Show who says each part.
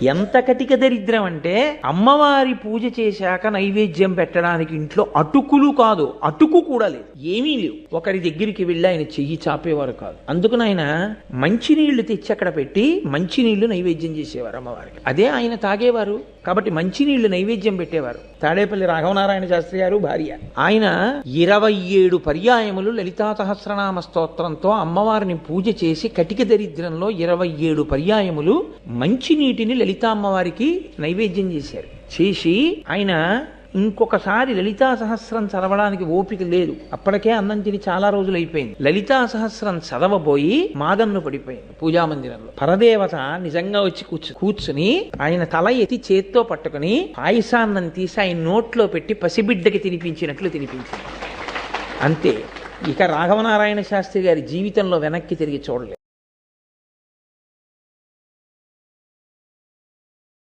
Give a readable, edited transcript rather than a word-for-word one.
Speaker 1: ఎంత కటిక దరిద్రం అంటే అమ్మవారి పూజ చేశాక నైవేద్యం పెట్టడానికి ఇంట్లో అటుకులు కాదు, అటుకు కూడా లేదు, ఏమీ లేవు. ఒకరి దగ్గరికి వెళ్ళి ఆయన చెయ్యి చాపేవారు కాదు. అందుకని ఆయన మంచినీళ్లు తెచ్చి అక్కడ పెట్టి మంచినీళ్లు నైవేద్యం చేసేవారు అమ్మవారికి. అదే ఆయన తాగేవారు. కాబట్టి మంచినీళ్లు నైవేద్యం పెట్టేవారు. తాడేపల్లి రాఘవనారాయణ శాస్త్రి గారు భార్య. ఆయన 27 పర్యాయములు లలితా సహస్రనామ స్తోత్రంతో అమ్మవారిని పూజ చేసి కటిక దరిద్రంలో 27 పర్యాయములు మంచినీటిని లలితా అమ్మవారికి నైవేద్యం చేశారు. చేసి ఆయన ఇంకొకసారి లలితా సహస్రం చదవడానికి ఓపిక లేదు. అప్పటికే అన్నం తిని చాలా రోజులు అయిపోయింది. లలితా సహస్రం చదవబోయి మాగన్ను పడిపోయింది పూజామందిరంలో. పరదేవత నిజంగా వచ్చి కూర్చుని ఆయన తల ఎత్తి చేత్తో పట్టుకుని పాయసాన్నం తీసి ఆయన నోట్లో పెట్టి పసిబిడ్డకి తినిపించినట్లు తినిపించింది. అంతే. ఇక రాఘవనారాయణ శాస్త్రి గారి జీవితంలో వెనక్కి తిరిగి చూడలేదు.